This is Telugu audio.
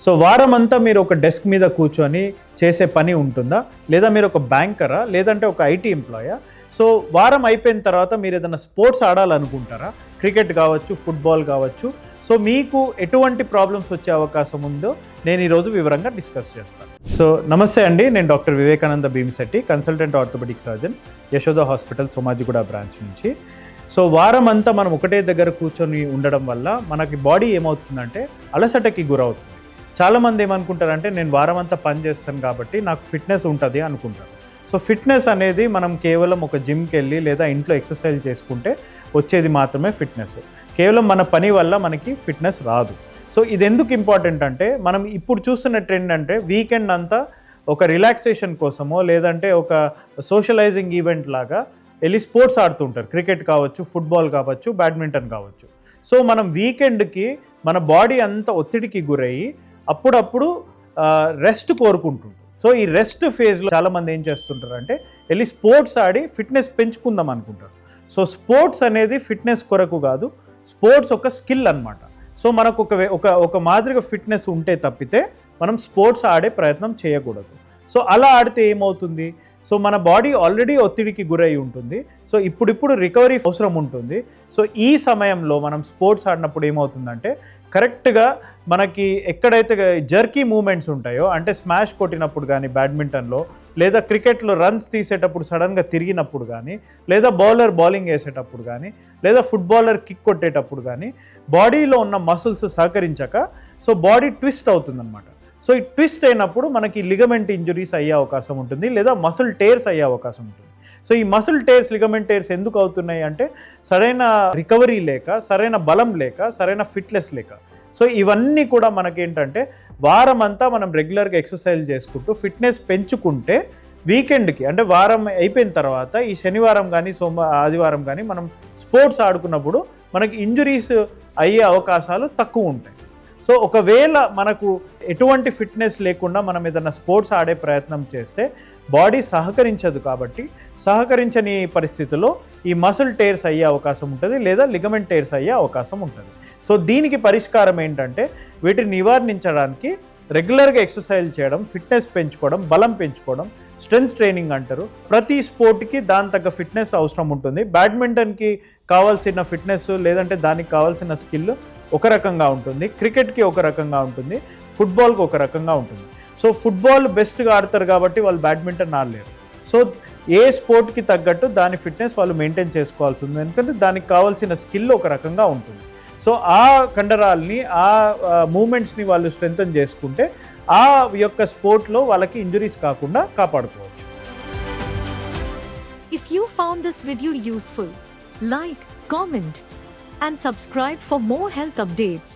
సో వారమంతా మీరు ఒక డెస్క్ మీద కూర్చొని చేసే పని ఉంటుందా, లేదా మీరు ఒక బ్యాంకరా, లేదంటే ఒక ఐటీ ఎంప్లాయా? సో వారం అయిపోయిన తర్వాత మీరు ఏదైనా స్పోర్ట్స్ ఆడాలనుకుంటారా? క్రికెట్ కావచ్చు, ఫుట్బాల్ కావచ్చు. సో మీకు ఎటువంటి ప్రాబ్లమ్స్ వచ్చే అవకాశం ఉందో నేను ఈరోజు వివరంగా డిస్కస్ చేస్తాను. సో నమస్తే అండి, నేను doctor Vivekananda Bheemisetti, consultant orthopaedic surgeon, Yashoda hospital Somajiguda branch నుంచి. సో వారం అంతా మనం ఒకటే దగ్గర కూర్చొని ఉండడం వల్ల మనకి బాడీ ఏమవుతుందంటే అలసటకి గురవుతుంది. చాలామంది ఏమనుకుంటారంటే నేను వారం అంతా పని చేస్తాను కాబట్టి నాకు ఫిట్నెస్ ఉంటుంది అనుకుంటారు. సో ఫిట్నెస్ అనేది మనం కేవలం ఒక జిమ్కి వెళ్ళి లేదా ఇంట్లో ఎక్సర్సైజ్ చేసుకుంటే వచ్చేది మాత్రమే ఫిట్నెస్. కేవలం మన పని వల్ల మనకి ఫిట్నెస్ రాదు. సో ఇది ఎందుకు ఇంపార్టెంట్ అంటే, మనం ఇప్పుడు చూస్తున్న ట్రెండ్ అంటే వీకెండ్ అంతా ఒక రిలాక్సేషన్ కోసమో లేదంటే ఒక సోషలైజింగ్ ఈవెంట్ లాగా వెళ్ళి స్పోర్ట్స్ ఆడుతుంటారు. క్రికెట్ కావచ్చు, ఫుట్బాల్ కావచ్చు, బ్యాడ్మింటన్ కావచ్చు. సో మనం వీకెండ్కి మన బాడీ అంతా ఒత్తిడికి గురయ్యి అప్పుడప్పుడు రెస్ట్ కోరుకుంటుంటాం. సో ఈ రెస్ట్ ఫేజ్లో చాలామంది ఏం చేస్తుంటారు అంటే వెళ్ళి స్పోర్ట్స్ ఆడి ఫిట్నెస్ పెంచుకుందాం అనుకుంటారు. సో స్పోర్ట్స్ అనేది ఫిట్నెస్ కొరకు కాదు, స్పోర్ట్స్ ఒక స్కిల్ అన్నమాట. సో మనకు ఒక మాదిరిగా ఫిట్నెస్ ఉంటే తప్పితే మనం స్పోర్ట్స్ ఆడే ప్రయత్నం చేయకూడదు. సో అలా ఆడితే ఏమవుతుంది, సో మన బాడీ ఆల్రెడీ ఒత్తిడికి గురై ఉంటుంది. సో ఇప్పుడు రికవరీ అవసరం ఉంటుంది. సో ఈ సమయంలో మనం స్పోర్ట్స్ ఆడినప్పుడు ఏమవుతుందంటే కరెక్ట్గా మనకి ఎక్కడైతే జర్కీ మూమెంట్స్ ఉంటాయో, అంటే స్మాష్ కొట్టినప్పుడు కానీ బ్యాడ్మింటన్లో, లేదా క్రికెట్లో రన్స్ తీసేటప్పుడు సడన్గా తిరిగినప్పుడు కానీ, లేదా బౌలర్ బౌలింగ్ వేసేటప్పుడు కానీ, లేదా ఫుట్బాలర్ కిక్ కొట్టేటప్పుడు కానీ బాడీలో ఉన్న మసిల్స్ సహకరించక సో బాడీ ట్విస్ట్ అవుతుందన్నమాట. సో ఈ ట్విస్ట్ అయినప్పుడు మనకి లిగమెంట్ ఇంజురీస్ అయ్యే అవకాశం ఉంటుంది, లేదా మసిల్ టేర్స్ అయ్యే అవకాశం ఉంటుంది. సో ఈ మసిల్ టేర్స్, లిగమెంట్ టేర్స్ ఎందుకు అవుతున్నాయి అంటే సరైన రికవరీ లేక, సరైన బలం లేక, సరైన ఫిట్నెస్ లేక. సో ఇవన్నీ కూడా మనకేంటంటే వారం అంతా మనం రెగ్యులర్గా ఎక్సర్సైజ్ చేసుకుంటూ ఫిట్నెస్ పెంచుకుంటే వీకెండ్కి అంటే వారం అయిపోయిన తర్వాత ఈ శనివారం కానీ ఆదివారం కానీ మనం స్పోర్ట్స్ ఆడుకున్నప్పుడు మనకి ఇంజురీస్ అయ్యే అవకాశాలు తక్కువ ఉంటాయి. సో ఒకవేళ మనకు ఎటువంటి ఫిట్నెస్ లేకుండా మనం ఏదైనా స్పోర్ట్స్ ఆడే ప్రయత్నం చేస్తే బాడీ సహకరించదు. కాబట్టి సహకరించని పరిస్థితుల్లో ఈ మసిల్ టేర్స్ అయ్యే అవకాశం ఉంటుంది, లేదా లిగమెంట్ టేర్స్ అయ్యే అవకాశం ఉంటుంది. సో దీనికి పరిష్కారం ఏంటంటే వీటిని నివారించడానికి రెగ్యులర్గా ఎక్సర్సైజ్ చేయడం, ఫిట్నెస్ పెంచుకోవడం, బలం పెంచుకోవడం, స్ట్రెంగ్త్ ట్రైనింగ్ అంటారు. ప్రతి స్పోర్ట్కి దాని తగ్గ ఫిట్నెస్ అవసరం ఉంటుంది. బ్యాడ్మింటన్కి కావాల్సిన ఫిట్నెస్ లేదంటే దానికి కావాల్సిన స్కిల్ ఒక రకంగా ఉంటుంది, క్రికెట్కి ఒక రకంగా ఉంటుంది, ఫుట్బాల్కి ఒక రకంగా ఉంటుంది. సో ఫుట్బాల్ బెస్ట్గా ఆడతారు కాబట్టి వాళ్ళు బ్యాడ్మింటన్ ఆడలేరు. సో ఏ స్పోర్ట్కి తగ్గట్టు దాని ఫిట్నెస్ వాళ్ళు మెయింటైన్ చేసుకోవాల్సి ఉంది, ఎందుకంటే దానికి కావాల్సిన స్కిల్ ఒక రకంగా ఉంటుంది. సో ఆ కండరాల్ని, ఆ మూమెంట్స్ని వాళ్ళు స్ట్రెంథన్ చేసుకుంటే ఆ యొక్క స్పోర్ట్లో వాళ్ళకి ఇంజురీస్ కాకుండా కాపాడుకోవచ్చు. If you found this video useful, like, comment and subscribe for more health updates.